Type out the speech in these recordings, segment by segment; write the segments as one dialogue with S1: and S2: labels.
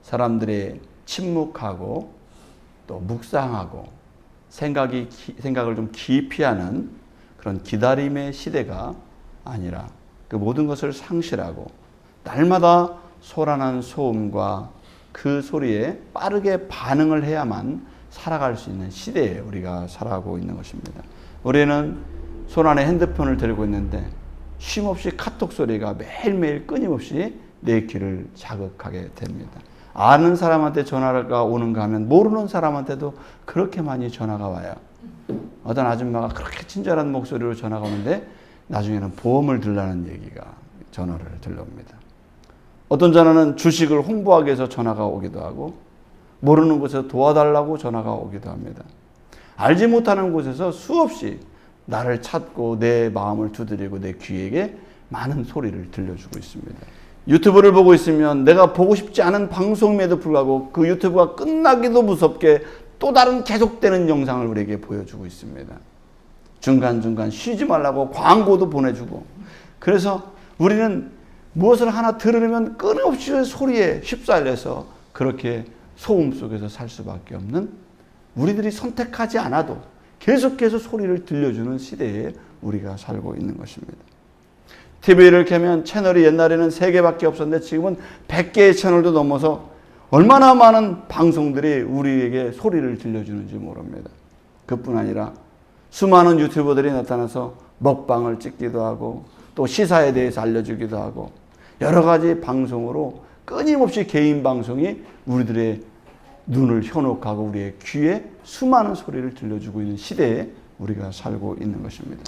S1: 사람들이 침묵하고 또 묵상하고 생각을 좀 깊이 하는 그런 기다림의 시대가 아니라 그 모든 것을 상실하고 날마다 소란한 소음과 그 소리에 빠르게 반응을 해야만 살아갈 수 있는 시대에 우리가 살아가고 있는 것입니다. 우리는 손 안에 핸드폰을 들고 있는데 쉼없이 카톡 소리가 매일매일 끊임없이 내 귀를 자극하게 됩니다. 아는 사람한테 전화가 오는가 하면 모르는 사람한테도 그렇게 많이 전화가 와요. 어떤 아줌마가 그렇게 친절한 목소리로 전화가 오는데 나중에는 보험을 들라는 얘기가 전화를 들려옵니다. 어떤 전화는 주식을 홍보하기 위해서 전화가 오기도 하고 모르는 곳에서 도와달라고 전화가 오기도 합니다. 알지 못하는 곳에서 수없이 나를 찾고 내 마음을 두드리고 내 귀에게 많은 소리를 들려주고 있습니다. 유튜브를 보고 있으면 내가 보고 싶지 않은 방송임에도 불구하고 그 유튜브가 끝나기도 무섭게 또 다른 계속되는 영상을 우리에게 보여주고 있습니다. 중간중간 쉬지 말라고 광고도 보내주고, 그래서 우리는 무엇을 하나 들으면 끊임없이 소리에 휩싸여서 그렇게 소음 속에서 살 수밖에 없는, 우리들이 선택하지 않아도 계속해서 소리를 들려주는 시대에 우리가 살고 있는 것입니다. TV를 켜면 채널이 옛날에는 3개밖에 없었는데 지금은 100개의 채널도 넘어서 얼마나 많은 방송들이 우리에게 소리를 들려주는지 모릅니다. 그뿐 아니라 수많은 유튜버들이 나타나서 먹방을 찍기도 하고 또 시사에 대해서 알려주기도 하고 여러 가지 방송으로 끊임없이 개인 방송이 우리들의 눈을 현혹하고 우리의 귀에 수많은 소리를 들려주고 있는 시대에 우리가 살고 있는 것입니다.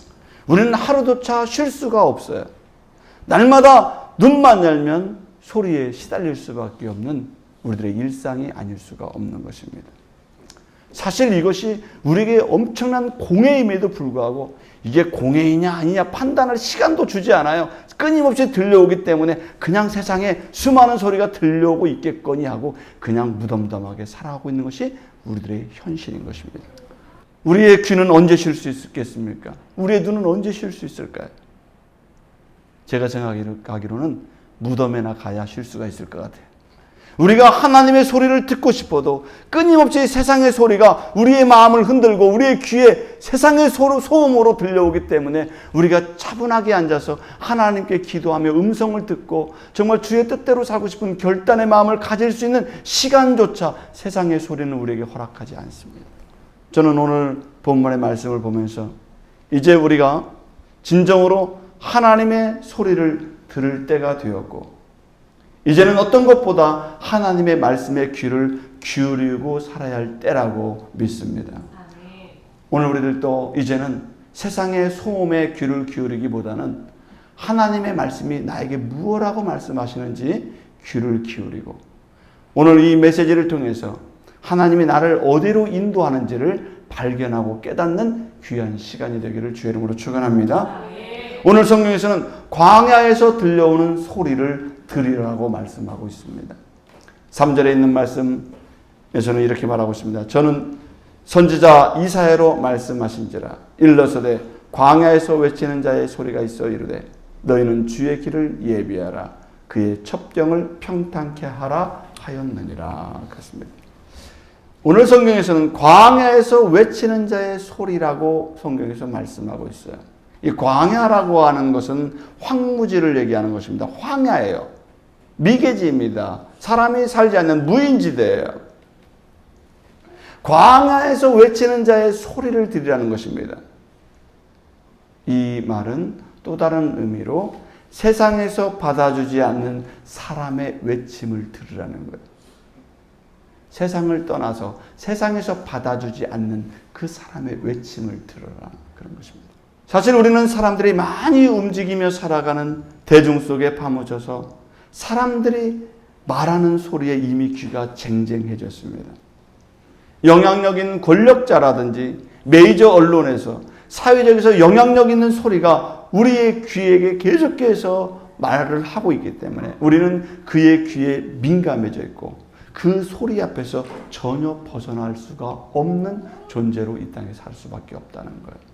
S1: 우리는 하루조차 쉴 수가 없어요. 날마다 눈만 열면 소리에 시달릴 수밖에 없는 우리들의 일상이 아닐 수가 없는 것입니다. 사실 이것이 우리에게 엄청난 공해임에도 불구하고 이게 공해이냐 아니냐 판단할 시간도 주지 않아요. 끊임없이 들려오기 때문에 그냥 세상에 수많은 소리가 들려오고 있겠거니 하고 그냥 무덤덤하게 살아가고 있는 것이 우리들의 현실인 것입니다. 우리의 귀는 언제 쉴 수 있겠습니까? 우리의 눈은 언제 쉴 수 있을까요? 제가 생각하기로는 무덤에나 가야 쉴 수가 있을 것 같아요. 우리가 하나님의 소리를 듣고 싶어도 끊임없이 세상의 소리가 우리의 마음을 흔들고 우리의 귀에 세상의 소음으로 들려오기 때문에 우리가 차분하게 앉아서 하나님께 기도하며 음성을 듣고 정말 주의 뜻대로 살고 싶은 결단의 마음을 가질 수 있는 시간조차 세상의 소리는 우리에게 허락하지 않습니다. 저는 오늘 본문의 말씀을 보면서 이제 우리가 진정으로 하나님의 소리를 들을 때가 되었고 이제는 어떤 것보다 하나님의 말씀에 귀를 기울이고 살아야 할 때라고 믿습니다. 오늘 우리들도 이제는 세상의 소음에 귀를 기울이기보다는 하나님의 말씀이 나에게 무엇라고 말씀하시는지 귀를 기울이고 오늘 이 메시지를 통해서 하나님이 나를 어디로 인도하는지를 발견하고 깨닫는 귀한 시간이 되기를 주의 이름으로 축원합니다. 오늘 성경에서는 광야에서 들려오는 소리를 들으라고 말씀하고 있습니다. 3절에 있는 말씀에서는 이렇게 말하고 있습니다. 저는 선지자 이사야로 말씀하신지라 일러서되 광야에서 외치는 자의 소리가 있어 이르되 너희는 주의 길을 예비하라 그의 첩경을 평탄케 하라 하였느니라. 그렇습니다. 오늘 성경에서는 광야에서 외치는 자의 소리라고 성경에서 말씀하고 있어요. 이 광야라고 하는 것은 황무지를 얘기하는 것입니다. 황야예요. 미개지입니다. 사람이 살지 않는 무인지대예요. 광야에서 외치는 자의 소리를 들으라는 것입니다. 이 말은 또 다른 의미로 세상에서 받아주지 않는 사람의 외침을 들으라는 거예요. 세상을 떠나서 세상에서 받아주지 않는 그 사람의 외침을 들으라 그런 것입니다. 사실 우리는 사람들이 많이 움직이며 살아가는 대중 속에 파묻혀서 사람들이 말하는 소리에 이미 귀가 쟁쟁해졌습니다. 영향력 있는 권력자라든지 메이저 언론에서 사회적에서 영향력 있는 소리가 우리의 귀에게 계속해서 말을 하고 있기 때문에 우리는 그의 귀에 민감해져 있고 그 소리 앞에서 전혀 벗어날 수가 없는 존재로 이 땅에 살 수밖에 없다는 거예요.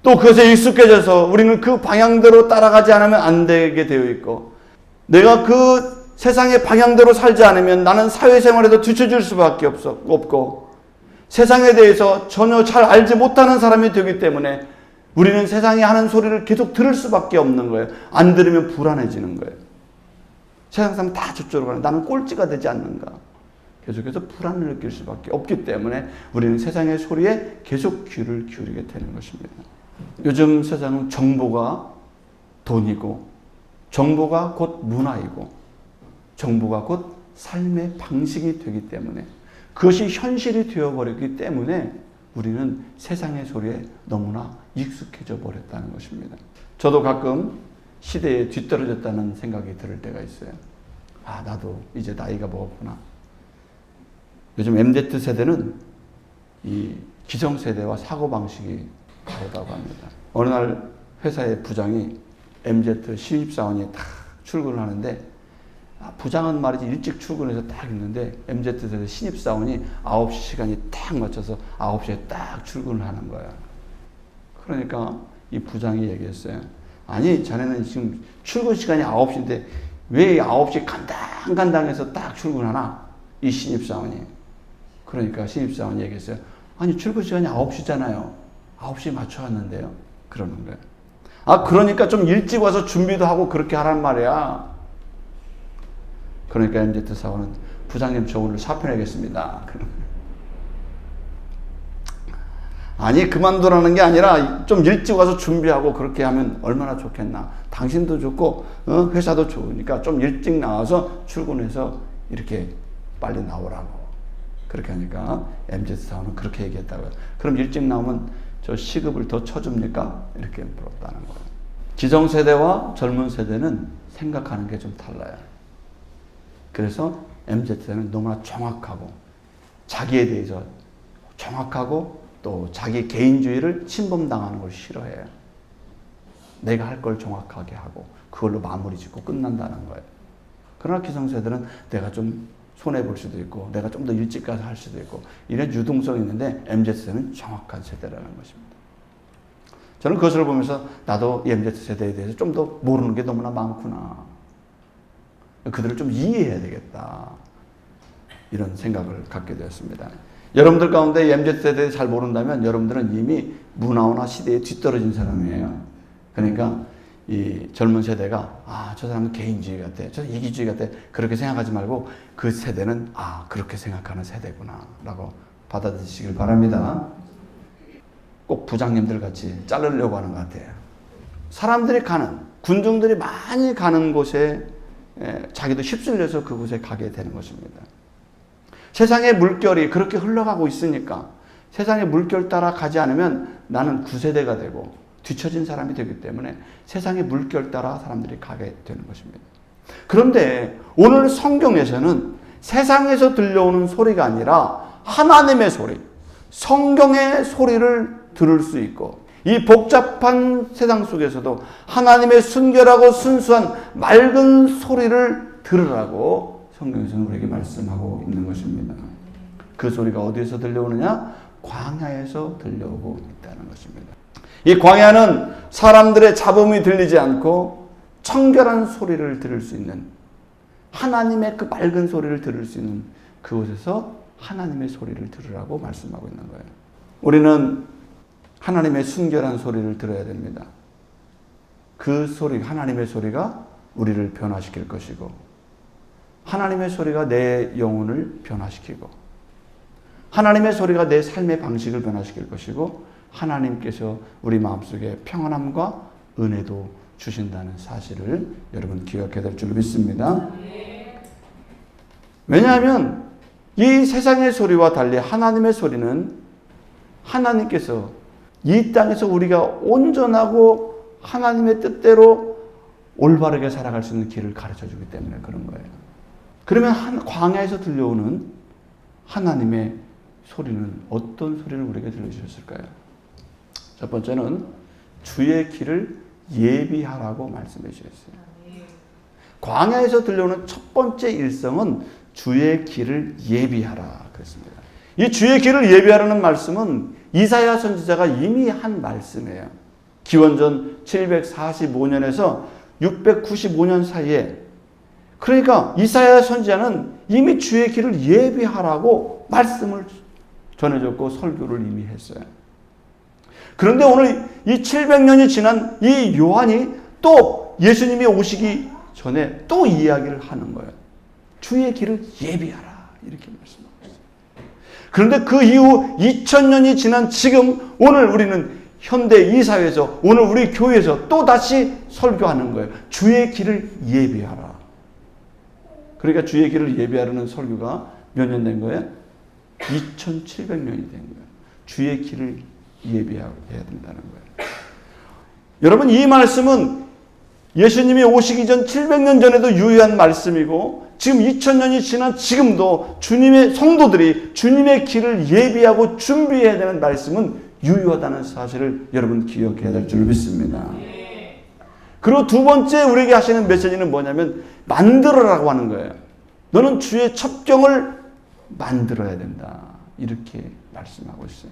S1: 또 그것에 익숙해져서 우리는 그 방향대로 따라가지 않으면 안 되게 되어 있고 내가 그 세상의 방향대로 살지 않으면 나는 사회생활에도 뒤처질 수밖에 없고 세상에 대해서 전혀 잘 알지 못하는 사람이 되기 때문에 우리는 세상이 하는 소리를 계속 들을 수밖에 없는 거예요. 안 들으면 불안해지는 거예요. 세상 사람 다 저쪽으로 가는 나는 꼴찌가 되지 않는가. 계속해서 불안을 느낄 수밖에 없기 때문에 우리는 세상의 소리에 계속 귀를 기울이게 되는 것입니다. 요즘 세상은 정보가 돈이고 정보가 곧 문화이고 정보가 곧 삶의 방식이 되기 때문에 그것이 현실이 되어버렸기 때문에 우리는 세상의 소리에 너무나 익숙해져 버렸다는 것입니다. 저도 가끔 시대에 뒤떨어졌다는 생각이 들 때가 있어요. 아, 나도 이제 나이가 먹었구나. 요즘 MZ세대는 이 기성세대와 사고방식이 다르다고 합니다. 어느 날 회사의 부장이 MZ 신입사원이 딱 출근을 하는데 부장은 말이지 일찍 출근해서 딱 있는데 MZ세대 신입사원이 9시 시간이 딱 맞춰서 9시에 딱 출근을 하는 거야. 그러니까 이 부장이 얘기했어요. 아니 자네는 지금 출근 시간이 9시인데 왜 9시 간당간당해서 딱 출근하나? 이 신입사원이. 그러니까 신입사원이 얘기했어요. 아니 출근 시간이 9시잖아요. 9시에 맞춰 왔는데요. 그러는 거예요. 아 그러니까 좀 일찍 와서 준비도 하고 그렇게 하란 말이야. 그러니까 MZ 사원은 부장님 저 오늘 사표 내겠습니다. 아니 그만두라는 게 아니라 좀 일찍 와서 준비하고 그렇게 하면 얼마나 좋겠나. 당신도 좋고 회사도 좋으니까 좀 일찍 나와서 출근해서 이렇게 빨리 나오라고. 그렇게 하니까 MZ 사원은 그렇게 얘기했다고요. 그럼 일찍 나오면 저 시급을 더 쳐줍니까? 이렇게 물었다는 거예요. 기성세대와 젊은 세대는 생각하는 게 좀 달라요. 그래서 MZ세대는 너무나 정확하고 자기에 대해서 정확하고 또 자기 개인주의를 침범당하는 걸 싫어해요. 내가 할 걸 정확하게 하고 그걸로 마무리 짓고 끝난다는 거예요. 그러나 기성세대는 내가 좀 손해볼 수도 있고 내가 좀 더 일찍 가서 할 수도 있고 이런 유동성이 있는데 MZ세대는 정확한 세대라는 것입니다. 저는 그것을 보면서 나도 이 MZ세대에 대해서 좀 더 모르는 게 너무나 많구나. 그들을 좀 이해해야 되겠다. 이런 생각을 갖게 되었습니다. 여러분들 가운데 MZ세대에 잘 모른다면 여러분들은 이미 문화나 시대에 뒤떨어진 사람이에요. 그러니까 이 젊은 세대가 저 사람은 개인주의 같아. 저 이기주의 같아. 그렇게 생각하지 말고 그 세대는 그렇게 생각하는 세대구나 라고 받아들이시길 바랍니다. 꼭 부장님들 같이 자르려고 하는 것 같아요. 사람들이 가는 군중들이 많이 가는 곳에 자기도 휩쓸려서 그곳에 가게 되는 것입니다. 세상의 물결이 그렇게 흘러가고 있으니까 세상의 물결 따라 가지 않으면 나는 구세대가 되고 뒤처진 사람이 되기 때문에 세상의 물결 따라 사람들이 가게 되는 것입니다. 그런데 오늘 성경에서는 세상에서 들려오는 소리가 아니라 하나님의 소리, 성경의 소리를 들을 수 있고 이 복잡한 세상 속에서도 하나님의 순결하고 순수한 맑은 소리를 들으라고 성경에서는 우리에게 말씀하고 있는 것입니다. 그 소리가 어디에서 들려오느냐? 광야에서 들려오고 있다는 것입니다. 이 광야는 사람들의 잡음이 들리지 않고 청결한 소리를 들을 수 있는 하나님의 그 맑은 소리를 들을 수 있는 그곳에서 하나님의 소리를 들으라고 말씀하고 있는 거예요. 우리는 하나님의 순결한 소리를 들어야 됩니다. 그 소리, 하나님의 소리가 우리를 변화시킬 것이고 하나님의 소리가 내 영혼을 변화시키고 하나님의 소리가 내 삶의 방식을 변화시킬 것이고 하나님께서 우리 마음속에 평안함과 은혜도 주신다는 사실을 여러분 기억해야 될 줄 믿습니다. 왜냐하면 이 세상의 소리와 달리 하나님의 소리는 하나님께서 이 땅에서 우리가 온전하고 하나님의 뜻대로 올바르게 살아갈 수 있는 길을 가르쳐 주기 때문에 그런 거예요. 그러면 광야에서 들려오는 하나님의 소리는 어떤 소리를 우리에게 들려주셨을까요? 첫 번째는 주의 길을 예비하라고 말씀해 주셨어요. 광야에서 들려오는 첫 번째 일성은 주의 길을 예비하라 그랬습니다. 이 주의 길을 예비하라는 말씀은 이사야 선지자가 이미 한 말씀이에요. 기원전 745년에서 695년 사이에 그러니까 이사야 선지자는 이미 주의 길을 예비하라고 말씀을 전해줬고 설교를 이미 했어요. 그런데 오늘 이 700년이 지난 이 요한이 또 예수님이 오시기 전에 또 이야기를 하는 거예요. 주의 길을 예비하라 이렇게 말씀하고 있어요. 그런데 그 이후 2000년이 지난 지금 오늘 우리는 현대 이 사회에서 오늘 우리 교회에서 또 다시 설교하는 거예요. 주의 길을 예비하라. 그러니까 주의 길을 예비하라는 설교가 몇 년 된 거예요? 2700년이 된 거예요. 주의 길을 예비해야 된다는 거예요. 여러분 이 말씀은 예수님이 오시기 전 700년 전에도 유효한 말씀이고 지금 2000년이 지난 지금도 주님의 성도들이 주님의 길을 예비하고 준비해야 되는 말씀은 유효하다는 사실을 여러분 기억해야 될 줄 믿습니다. 그리고 두 번째 우리에게 하시는 메시지는 뭐냐면 만들어라고 하는 거예요. 너는 주의 첩경을 만들어야 된다. 이렇게 말씀하고 있어요.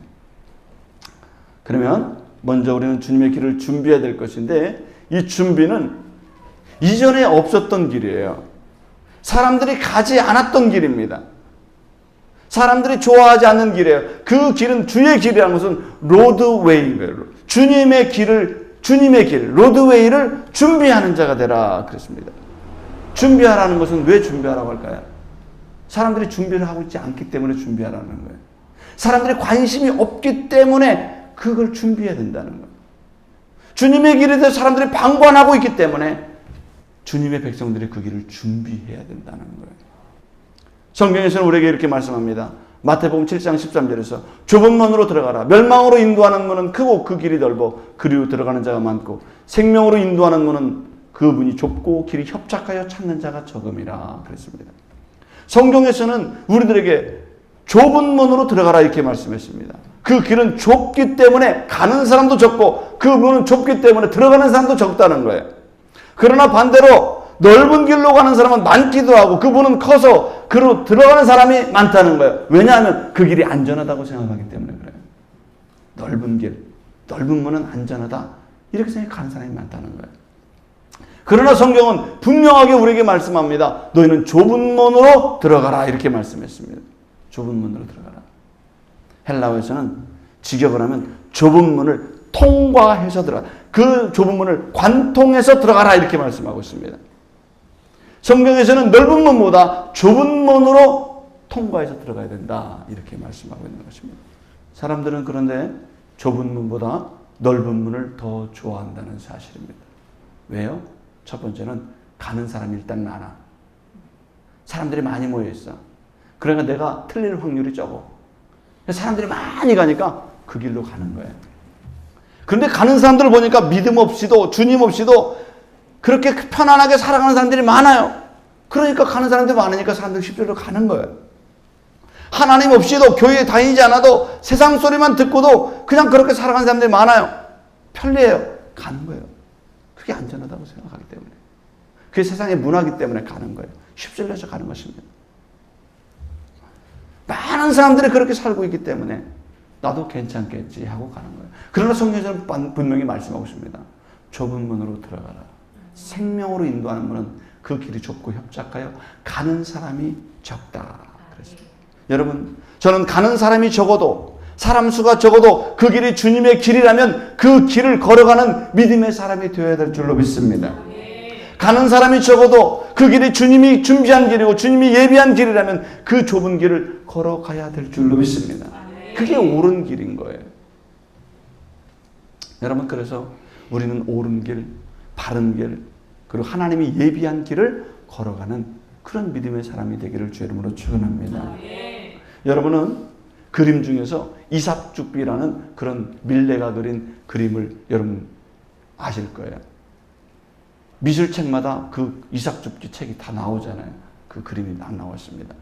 S1: 그러면 먼저 우리는 주님의 길을 준비해야 될 것인데 이 준비는 이전에 없었던 길이에요. 사람들이 가지 않았던 길입니다. 사람들이 좋아하지 않는 길이에요. 그 길은 주의 길이라는 것은 로드웨이예요. 주님의 길, 로드웨이를 준비하는 자가 되라 그랬습니다. 준비하라는 것은 왜 준비하라고 할까요? 사람들이 준비를 하고 있지 않기 때문에 준비하라는 거예요. 사람들이 관심이 없기 때문에 그걸 준비해야 된다는 거예요. 주님의 길에 대해서 사람들이 방관하고 있기 때문에 주님의 백성들이 그 길을 준비해야 된다는 거예요. 성경에서는 우리에게 이렇게 말씀합니다. 마태복음 7장 13절에서 좁은 문으로 들어가라. 멸망으로 인도하는 문은 크고 그 길이 넓어 그리로 들어가는 자가 많고 생명으로 인도하는 문은 그 문이 좁고 길이 협착하여 찾는 자가 적음이라 그랬습니다. 성경에서는 우리들에게 좁은 문으로 들어가라 이렇게 말씀했습니다. 그 길은 좁기 때문에 가는 사람도 적고 그 문은 좁기 때문에 들어가는 사람도 적다는 거예요. 그러나 반대로 넓은 길로 가는 사람은 많기도 하고 그 문은 커서 그로 들어가는 사람이 많다는 거예요. 왜냐하면 그 길이 안전하다고 생각하기 때문에 그래요. 넓은 길, 넓은 문은 안전하다 이렇게 생각하는 사람이 많다는 거예요. 그러나 성경은 분명하게 우리에게 말씀합니다. 너희는 좁은 문으로 들어가라 이렇게 말씀했습니다. 좁은 문으로 들어가라. 헬라어에서는 직역을 하면 좁은 문을 통과해서 들어가라. 그 좁은 문을 관통해서 들어가라 이렇게 말씀하고 있습니다. 성경에서는 넓은 문보다 좁은 문으로 통과해서 들어가야 된다 이렇게 말씀하고 있는 것입니다. 사람들은 그런데 좁은 문보다 넓은 문을 더 좋아한다는 사실입니다. 왜요? 첫 번째는 가는 사람이 일단 많아. 사람들이 많이 모여 있어. 그러니까 내가 틀릴 확률이 적어. 사람들이 많이 가니까 그 길로 가는 거예요. 그런데 가는 사람들을 보니까 믿음 없이도 주님 없이도 그렇게 편안하게 살아가는 사람들이 많아요. 그러니까 가는 사람들이 많으니까 사람들이 쉽게 가는 거예요. 하나님 없이도 교회에 다니지 않아도 세상 소리만 듣고도 그냥 그렇게 살아가는 사람들이 많아요. 편리해요. 가는 거예요. 그게 안전하다고 생각하기 때문에. 그게 세상의 문화이기 때문에 가는 거예요. 휩쓸려서 가는 것입니다. 많은 사람들이 그렇게 살고 있기 때문에 나도 괜찮겠지 하고 가는 거예요. 그러나 성경에서는 분명히 말씀하고 있습니다. 좁은 문으로 들어가라. 생명으로 인도하는 문은 그 길이 좁고 협착하여 가는 사람이 적다. 그랬습니다. 여러분, 저는 가는 사람이 적어도 사람 수가 적어도 그 길이 주님의 길이라면 그 길을 걸어가는 믿음의 사람이 되어야 될 줄로 믿습니다. 가는 사람이 적어도 그 길이 주님이 준비한 길이고 주님이 예비한 길이라면 그 좁은 길을 걸어가야 될 줄로 믿습니다. 그게 옳은 길인 거예요. 여러분, 그래서 우리는 옳은 길, 바른 길, 그리고 하나님이 예비한 길을 걸어가는 그런 믿음의 사람이 되기를 주의 이름으로 축원합니다. 여러분은 그림 중에서 이삭죽비라는 그런 밀레가 그린 그림을 여러분 아실 거예요. 미술책마다 그 이삭죽비 책이 다 나오잖아요. 그 그림이 다 나왔습니다.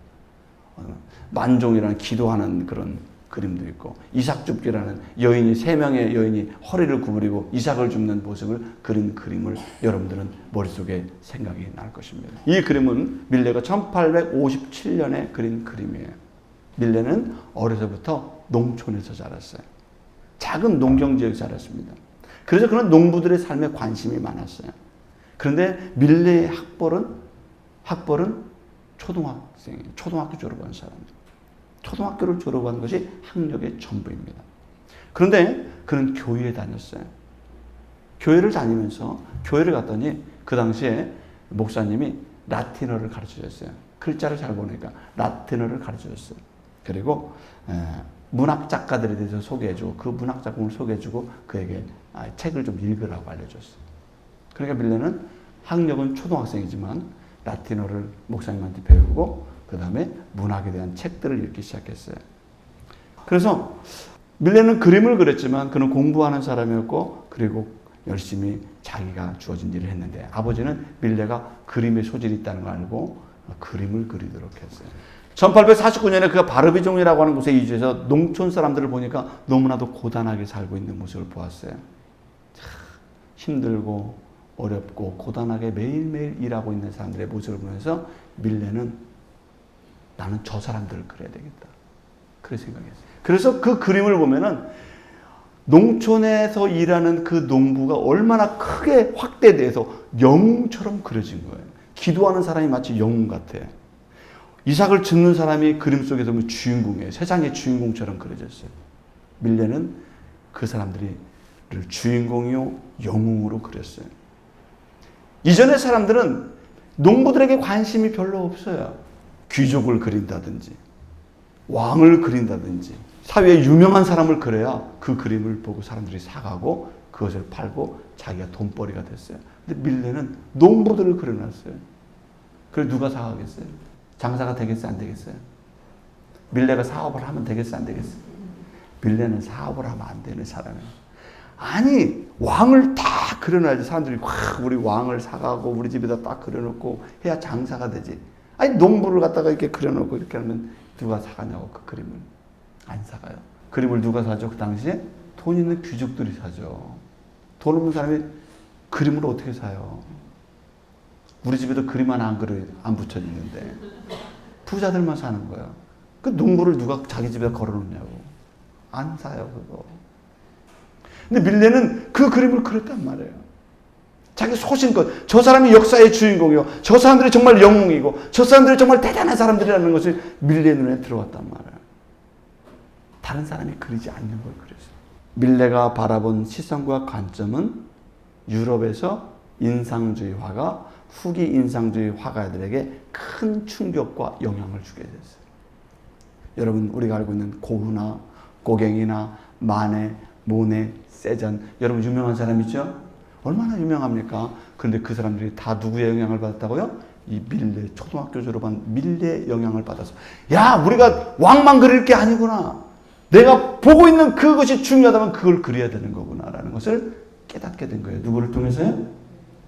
S1: 만종이라는 기도하는 그런 그림도 있고 이삭죽비라는 여인이 3명의 여인이 허리를 구부리고 이삭을 줍는 모습을 그린 그림을 여러분들은 머릿속에 생각이 날 것입니다. 이 그림은 밀레가 1857년에 그린 그림이에요. 밀레는 어려서부터 농촌에서 자랐어요. 작은 농경지역에서 자랐습니다. 그래서 그런 농부들의 삶에 관심이 많았어요. 그런데 밀레의 학벌은 초등학교 졸업한 사람들. 초등학교를 졸업한 것이 학력의 전부입니다. 그런데 그는 교회에 다녔어요. 교회를 다니면서 교회를 갔더니 그 당시에 목사님이 라틴어를 가르쳐줬어요. 글자를 잘 보니까 라틴어를 가르쳐줬어요. 그리고 문학 작가들에 대해서 소개해주고 그 문학 작품을 소개해주고 그에게 책을 좀 읽으라고 알려줬어요. 그러니까 밀레는 학력은 초등학생이지만 라틴어를 목사님한테 배우고 그 다음에 문학에 대한 책들을 읽기 시작했어요. 그래서 밀레는 그림을 그렸지만 그는 공부하는 사람이었고 그리고 열심히 자기가 주어진 일을 했는데 아버지는 밀레가 그림에 소질이 있다는 걸 알고 그림을 그리도록 했어요. 1849년에 그가 바르비종이라고 하는 곳에 이주해서 농촌 사람들을 보니까 너무나도 고단하게 살고 있는 모습을 보았어요. 힘들고 어렵고 고단하게 매일매일 일하고 있는 사람들의 모습을 보면서 밀레는 나는 저 사람들을 그려야 되겠다. 그렇게 생각했어요. 그래서 그 그림을 보면은 농촌에서 일하는 그 농부가 얼마나 크게 확대돼서 영웅처럼 그려진 거예요. 기도하는 사람이 마치 영웅 같아. 이삭을 짓는 사람이 그림 속에서 주인공이에요. 세상의 주인공처럼 그려졌어요. 밀레는 그 사람들을 주인공이요 영웅으로 그렸어요. 이전의 사람들은 농부들에게 관심이 별로 없어요. 귀족을 그린다든지 왕을 그린다든지 사회에 유명한 사람을 그려야 그 그림을 보고 사람들이 사가고 그것을 팔고 자기가 돈벌이가 됐어요. 근데 밀레는 농부들을 그려놨어요. 그걸 누가 사가겠어요? 장사가 되겠어요? 안 되겠어요? 밀레가 사업을 하면 되겠어요? 안 되겠어요? 밀레는 사업을 하면 안 되는 사람이에요. 아니 왕을 딱 그려놔야지 사람들이 우리 왕을 사가고 우리 집에다 딱 그려놓고 해야 장사가 되지. 아니 농부를 갖다가 이렇게 그려놓고 이렇게 하면 누가 사가냐고 그 그림을. 안 사가요. 그림을 누가 사죠? 그 당시에 돈 있는 귀족들이 사죠. 돈 없는 사람이 그림을 어떻게 사요? 우리 집에도 그림 하나 안 붙여 있는데 부자들만 사는 거야. 그 농부를 누가 자기 집에 걸어놓냐고. 안 사요 그거. 근데 밀레는 그 그림을 그렸단 말이에요. 자기 소신껏 저 사람이 역사의 주인공이요. 저 사람들이 정말 영웅이고 저 사람들이 정말 대단한 사람들이라는 것이 밀레 눈에 들어왔단 말이에요. 다른 사람이 그리지 않는 걸 그렸어요. 밀레가 바라본 시선과 관점은 유럽에서 인상주의 화가 후기 인상주의 화가들에게 큰 충격과 영향을 주게 됐어요. 여러분 우리가 알고 있는 고흐나 고갱이나 마네, 모네, 세잔 여러분 유명한 사람 있죠? 얼마나 유명합니까? 그런데 그 사람들이 다 누구의 영향을 받았다고요? 이 밀레, 초등학교 졸업한 밀레의 영향을 받아서 야 우리가 왕만 그릴 게 아니구나. 내가 보고 있는 그것이 중요하다면 그걸 그려야 되는 거구나 라는 것을 깨닫게 된 거예요. 누구를 통해서요?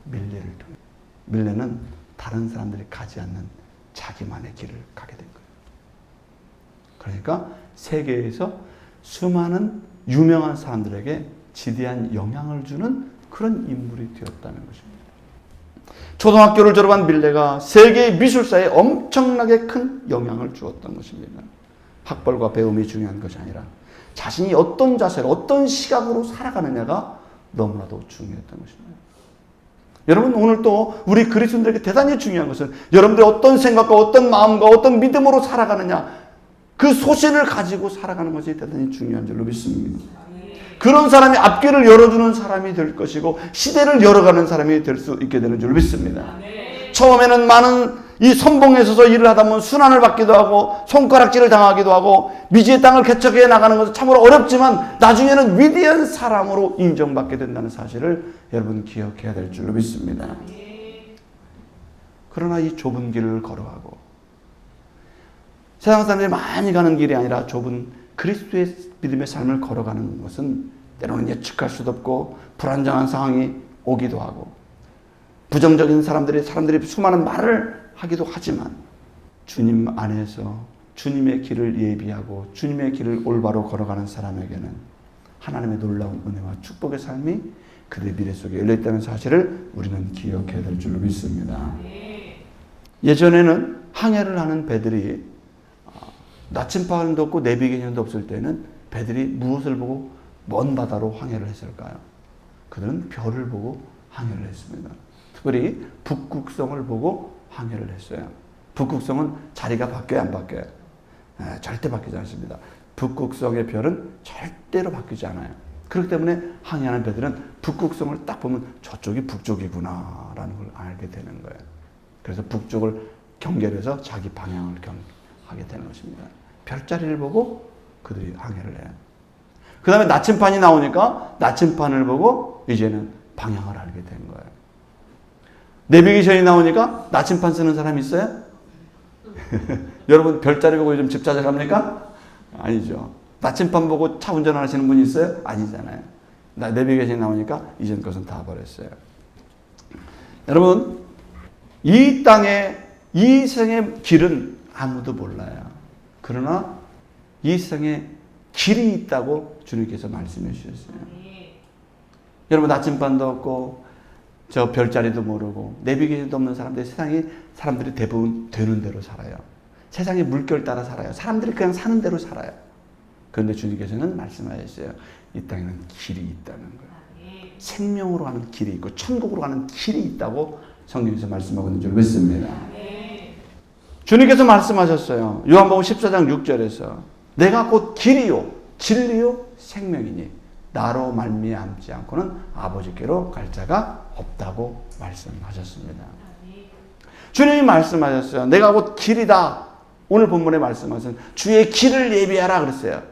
S1: 밀레를 통해서. 밀레는 다른 사람들이 가지 않는 자기만의 길을 가게 된 거예요. 그러니까 세계에서 수많은 유명한 사람들에게 지대한 영향을 주는 그런 인물이 되었다는 것입니다. 초등학교를 졸업한 밀레가 세계의 미술사에 엄청나게 큰 영향을 주었던 것입니다. 학벌과 배움이 중요한 것이 아니라 자신이 어떤 자세로 어떤 시각으로 살아가느냐가 너무나도 중요했던 것입니다. 여러분 오늘 또 우리 그리스도인들에게 대단히 중요한 것은 여러분들이 어떤 생각과 어떤 마음과 어떤 믿음으로 살아가느냐 그 소신을 가지고 살아가는 것이 대단히 중요한 줄로 믿습니다. 그런 사람이 앞길을 열어주는 사람이 될 것이고 시대를 열어가는 사람이 될 수 있게 되는 줄로 믿습니다. 처음에는 많은 이 선봉에 서서 일을 하다 보면 순환을 받기도 하고 손가락질을 당하기도 하고 미지의 땅을 개척해 나가는 것은 참으로 어렵지만 나중에는 위대한 사람으로 인정받게 된다는 사실을 여러분 기억해야 될 줄로 믿습니다. 그러나 이 좁은 길을 걸어가고 세상 사람들이 많이 가는 길이 아니라 좁은 그리스도의 믿음의 삶을 걸어가는 것은 때로는 예측할 수도 없고 불안정한 상황이 오기도 하고 부정적인 사람들이 수많은 말을 하기도 하지만 주님 안에서 주님의 길을 예비하고 주님의 길을 올바로 걸어가는 사람에게는 하나님의 놀라운 은혜와 축복의 삶이 그들의 미래 속에 열려있다는 사실을 우리는 기억해야 될 줄로 믿습니다. 예전에는 항해를 하는 배들이 나침반도 없고 내비게이션도 없을 때는 배들이 무엇을 보고 먼 바다로 항해를 했을까요? 그들은 별을 보고 항해를 했습니다. 특별히 북극성을 보고 항해를 했어요. 북극성은 자리가 바뀌어요, 안 바뀌어요? 절대 바뀌지 않습니다. 북극성의 별은 절대로 바뀌지 않아요. 그렇기 때문에 항해하는 배들은 북극성을 딱 보면 저쪽이 북쪽이구나라는 걸 알게 되는 거예요. 그래서 북쪽을 경계해서 자기 방향을 하게 되는 것입니다. 별자리를 보고 그들이 항해를 해요. 그 다음에 나침판이 나오니까 나침판을 보고 이제는 방향을 알게 된 거예요. 내비게이션이 나오니까 나침판 쓰는 사람이 있어요? 여러분 별자리 보고 요즘 집 찾아갑니까? 아니죠. 나침판 보고 차 운전하시는 분이 있어요? 아니잖아요. 내비게이션이 나오니까 이전 것은 다 버렸어요. 여러분, 이 땅에 이 세상의 길은 아무도 몰라요. 그러나 이 세상에 길이 있다고 주님께서 말씀해 주셨어요. 여러분, 나침반도 없고 저 별자리도 모르고 내비게이션도 없는 사람들이 세상에 사람들이 대부분 되는 대로 살아요. 세상의 물결 따라 살아요. 사람들이 그냥 사는 대로 살아요. 그런데 주님께서는 말씀하셨어요. 이 땅에는 길이 있다는 거예요. 생명으로 가는 길이 있고 천국으로 가는 길이 있다고 성경에서 말씀하고 있는 줄 믿습니다. 주님께서 말씀하셨어요. 요한복음 14장 6절에서 내가 곧 길이요 진리요 생명이니 나로 말미암지 않고는 아버지께로 갈 자가 없다고 말씀하셨습니다. 주님이 말씀하셨어요. 내가 곧 길이다. 오늘 본문에 말씀하신 주의 길을 예비하라 그랬어요.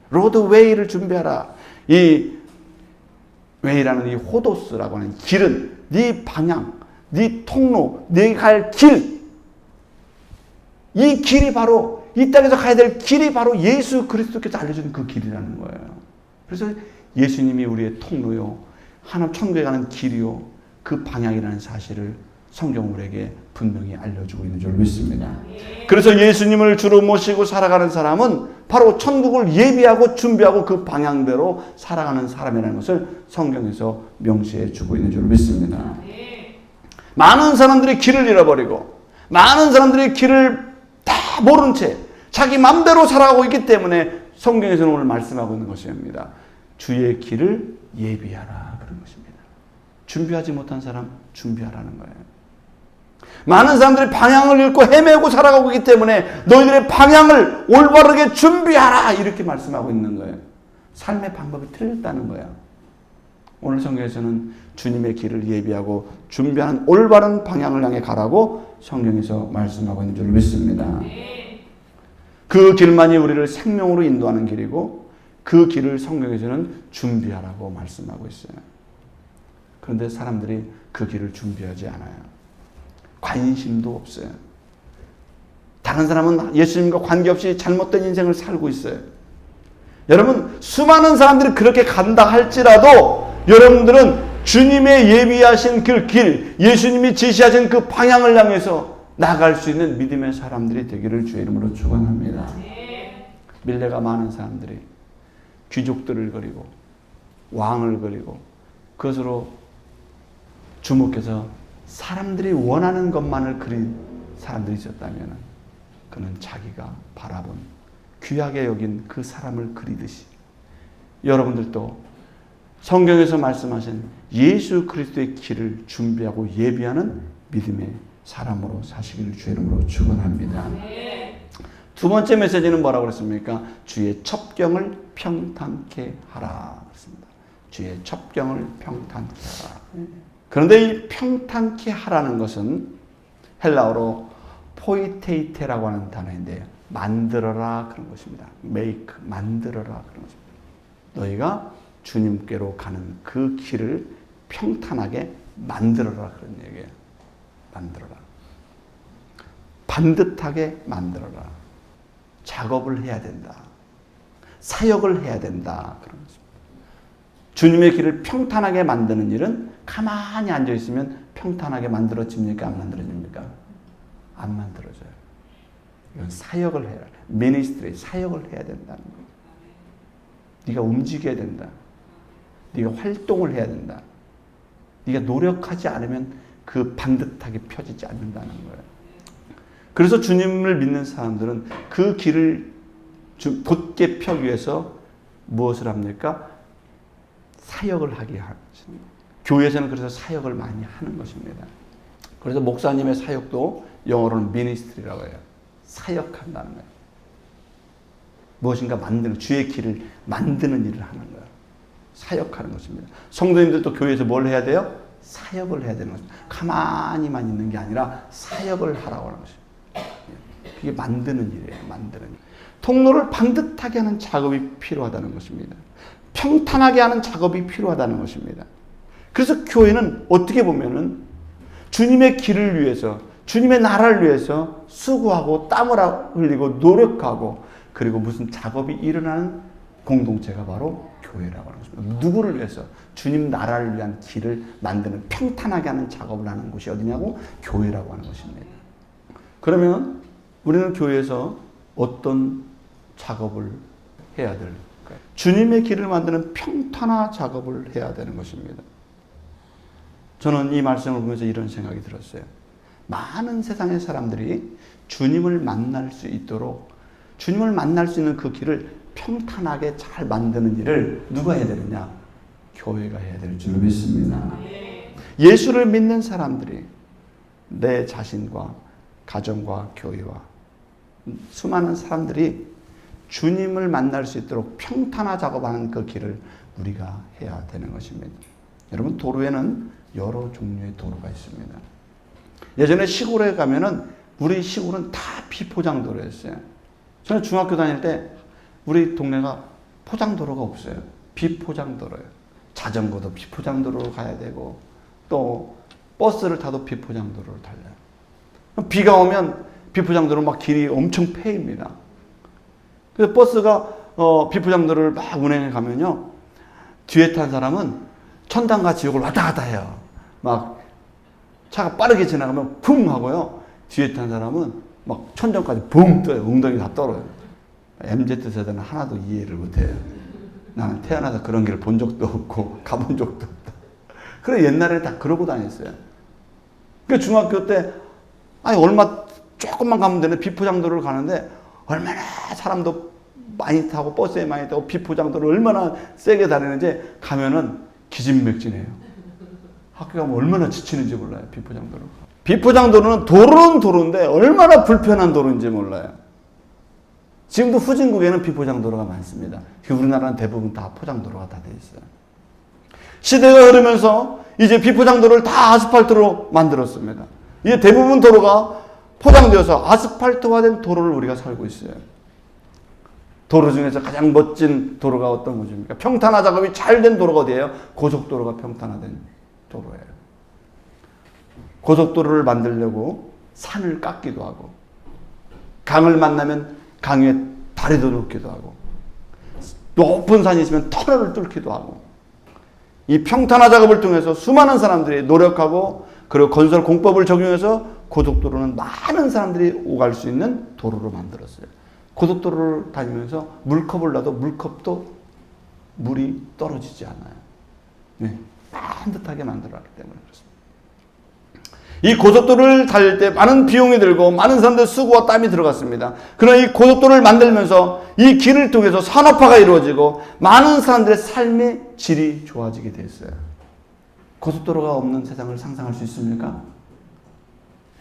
S1: 로드웨이를 준비하라. 이 웨이라는 이 호도스라고 하는 길은 네 방향, 네 통로, 네 갈 길. 이 길이 바로 이 땅에서 가야 될 길이 바로 예수 그리스도께서 알려준 그 길이라는 거예요. 그래서 예수님이 우리의 통로요, 하나님 천국에 가는 길이요, 그 방향이라는 사실을 성경 우리에게 분명히 알려주고 있는 줄 믿습니다. 그래서 예수님을 주로 모시고 살아가는 사람은 바로 천국을 예비하고 준비하고 그 방향대로 살아가는 사람이라는 것을 성경에서 명시해 주고 있는 줄 믿습니다. 많은 사람들이 길을 잃어버리고 많은 사람들이 길을 다 모른 채 자기 맘대로 살아가고 있기 때문에 성경에서는 오늘 말씀하고 있는 것입니다. 주의 길을 예비하라 그런 것입니다. 준비하지 못한 사람 준비하라는 거예요. 많은 사람들이 방향을 잃고 헤매고 살아가고 있기 때문에 너희들의 방향을 올바르게 준비하라 이렇게 말씀하고 있는 거예요. 삶의 방법이 틀렸다는 거예요. 오늘 성경에서는 주님의 길을 예비하고 준비하는 올바른 방향을 향해 가라고 성경에서 말씀하고 있는 줄 믿습니다. 그 길만이 우리를 생명으로 인도하는 길이고 그 길을 성경에서는 준비하라고 말씀하고 있어요. 그런데 사람들이 그 길을 준비하지 않아요. 관심도 없어요. 다른 사람은 예수님과 관계없이 잘못된 인생을 살고 있어요. 여러분, 수많은 사람들이 그렇게 간다 할지라도 여러분들은 주님의 예비하신 그 길, 예수님이 제시하신 그 방향을 향해서 나갈 수 있는 믿음의 사람들이 되기를 주의 이름으로 축원합니다. 밀레가 많은 사람들이 귀족들을 그리고 왕을 그리고 그것으로 주목해서 사람들이 원하는 것만을 그린 사람들이 있었다면 그는 자기가 바라본 귀하게 여긴 그 사람을 그리듯이 여러분들도 성경에서 말씀하신 예수 그리스도의 길을 준비하고 예비하는 믿음의 사람으로 사시기를 주의 이름으로 축원합니다. 두 번째 메시지는 뭐라고 그랬습니까? 주의 첩경을 평탄케 하라 그랬습니다. 주의 첩경을 평탄케 하라. 그런데 이 평탄케 하라는 것은 헬라어로 포이테이테라고 하는 단어인데 만들어라 그런 것입니다. make, 만들어라 그런 것입니다. 너희가 주님께로 가는 그 길을 평탄하게 만들어라 그런 얘기예요. 만들어라. 반듯하게 만들어라. 작업을 해야 된다. 사역을 해야 된다. 그런 것입니다. 주님의 길을 평탄하게 만드는 일은 가만히 앉아있으면 평탄하게 만들어집니까? 안 만들어집니까? 안 만들어져요. 이건 사역을 해야 돼. 미니스트리, 사역을 해야 된다는 거예요. 네가 움직여야 된다. 네가 활동을 해야 된다. 네가 노력하지 않으면 그 반듯하게 펴지지 않는다는 거예요. 그래서 주님을 믿는 사람들은 그 길을 곧게 펴기 위해서 무엇을 합니까? 사역을 하게 하는 것입니다. 교회에서는 그래서 사역을 많이 하는 것입니다. 그래서 목사님의 사역도 영어로는 미니스트리라고 해요. 사역한다는 거예요. 무엇인가 만드는, 주의 길을 만드는 일을 하는 거예요. 사역하는 것입니다. 성도님들도 교회에서 뭘 해야 돼요? 사역을 해야 되는 것입니다. 가만히만 있는 게 아니라 사역을 하라고 하는 것입니다. 그게 만드는 일이에요. 만드는 일. 통로를 반듯하게 하는 작업이 필요하다는 것입니다. 평탄하게 하는 작업이 필요하다는 것입니다. 그래서 교회는 어떻게 보면은 주님의 길을 위해서, 주님의 나라를 위해서 수고하고 땀을 흘리고 노력하고, 그리고 무슨 작업이 일어나는 공동체가 바로 교회라고 하는 것입니다. 누구를 위해서? 주님 나라를 위한 길을 만드는, 평탄하게 하는 작업을 하는 곳이 어디냐고? 교회라고 하는 것입니다. 그러면 우리는 교회에서 어떤 작업을 해야 될까요? 주님의 길을 만드는 평탄화 작업을 해야 되는 것입니다. 저는 이 말씀을 보면서 이런 생각이 들었어요. 많은 세상의 사람들이 주님을 만날 수 있도록, 주님을 만날 수 있는 그 길을 평탄하게 잘 만드는 일을 누가 해야 되느냐? 교회가 해야 될 줄 믿습니다. 예수를 믿는 사람들이 내 자신과 가정과 교회와 수많은 사람들이 주님을 만날 수 있도록 평탄화 작업하는 그 길을 우리가 해야 되는 것입니다. 여러분, 도로에는 여러 종류의 도로가 있습니다. 예전에 시골에 가면은 우리 시골은 다 비포장도로였어요. 저는 중학교 다닐 때 우리 동네가 포장도로가 없어요. 비포장도로예요. 자전거도 비포장도로로 가야 되고, 또 버스를 타도 비포장도로를 달려요. 비가 오면 비포장도로 막 길이 엄청 패입니다. 그래서 버스가 비포장도로를 막 운행해 가면요, 뒤에 탄 사람은 천당과 지옥을 왔다 갔다 해요. 막 차가 빠르게 지나가면 쿵 하고요, 뒤에 탄 사람은 막 천정까지 붕 떠요. 엉덩이 다 떨어요. MZ세대는 하나도 이해를 못해요. 나는 태어나서 그런 길을 본 적도 없고 가본 적도 없다. 그래, 옛날에 다 그러고 다녔어요. 그 중학교 때 얼마 조금만 가면 되는 비포장도로를 가는데 얼마나 사람도 많이 타고 버스에 많이 타고 비포장도로를 얼마나 세게 다니는지 가면은 기진맥진해요. 학교 가면 얼마나 지치는지 몰라요. 비포장도로. 비포장도로는 도로는 도로인데 얼마나 불편한 도로인지 몰라요. 지금도 후진국에는 비포장도로가 많습니다. 우리나라는 대부분 다 포장도로가 다 돼 있어요. 시대가 흐르면서 이제 비포장도로를 다 아스팔트로 만들었습니다. 이제 대부분 도로가 포장되어서 아스팔트화된 도로를 우리가 살고 있어요. 도로 중에서 가장 멋진 도로가 어떤 것입니까? 평탄화 작업이 잘 된 도로가 어디예요? 고속도로가 평탄화된 도로예요. 고속도로를 만들려고 산을 깎기도 하고, 강을 만나면 강 위에 다리도 놓기도 하고, 높은 산이 있으면 터널을 뚫기도 하고, 이 평탄화 작업을 통해서 수많은 사람들이 노력하고, 그리고 건설 공법을 적용해서 고속도로는 많은 사람들이 오갈 수 있는 도로로 만들었어요. 고속도로를 다니면서 물컵을 놔도 물컵도 물이 떨어지지 않아요. 네, 반듯하게 만들어놨기 때문에 그렇습니다. 이 고속도로를 달릴 때 많은 비용이 들고 많은 사람들의 수고와 땀이 들어갔습니다. 그러나 이 고속도로를 만들면서 이 길을 통해서 산업화가 이루어지고 많은 사람들의 삶의 질이 좋아지게 됐어요. 고속도로가 없는 세상을 상상할 수 있습니까?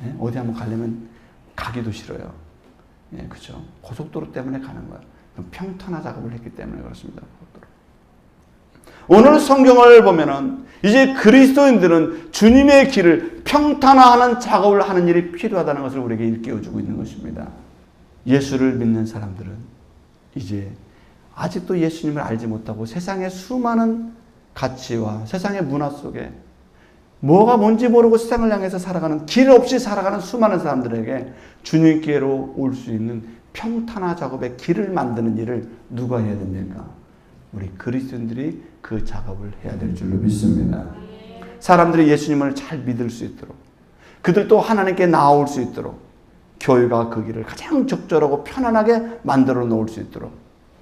S1: 네? 어디 한번 가려면 가기도 싫어요. 예, 그렇죠. 고속도로 때문에 가는 거예요. 평탄화 작업을 했기 때문에 그렇습니다. 오늘 성경을 보면은 이제 그리스도인들은 주님의 길을 평탄화하는 작업을 하는 일이 필요하다는 것을 우리에게 일깨워주고 있는 것입니다. 예수를 믿는 사람들은 이제 아직도 예수님을 알지 못하고 세상의 수많은 가치와 세상의 문화 속에 뭐가 뭔지 모르고 세상을 향해서 살아가는, 길 없이 살아가는 수많은 사람들에게 주님께로 올 수 있는 평탄화 작업의 길을 만드는 일을 누가 해야 됩니까? 우리 그리스도인들이 그 작업을 해야 될 줄로 믿습니다. 사람들이 예수님을 잘 믿을 수 있도록, 그들도 하나님께 나아올 수 있도록, 교회가 그 길을 가장 적절하고 편안하게 만들어 놓을 수 있도록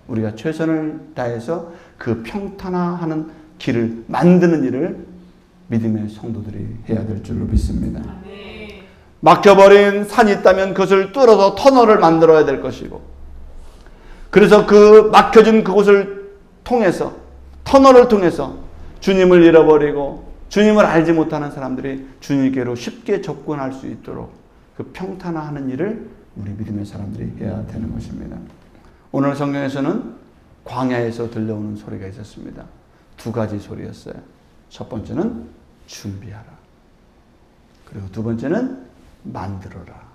S1: 우리가 최선을 다해서 그 평탄화하는 길을 만드는 일을 믿음의 성도들이 해야 될 줄로 믿습니다. 막혀버린 산이 있다면 그것을 뚫어서 터널을 만들어야 될 것이고, 그래서 그 막혀진 그곳을 통해서, 터널을 통해서 주님을 잃어버리고 주님을 알지 못하는 사람들이 주님께로 쉽게 접근할 수 있도록 그 평탄화하는 일을 우리 믿음의 사람들이 해야 되는 것입니다. 오늘 성경에서는 광야에서 들려오는 소리가 있었습니다. 두 가지 소리였어요. 첫 번째는 준비하라. 그리고 두 번째는 만들어라.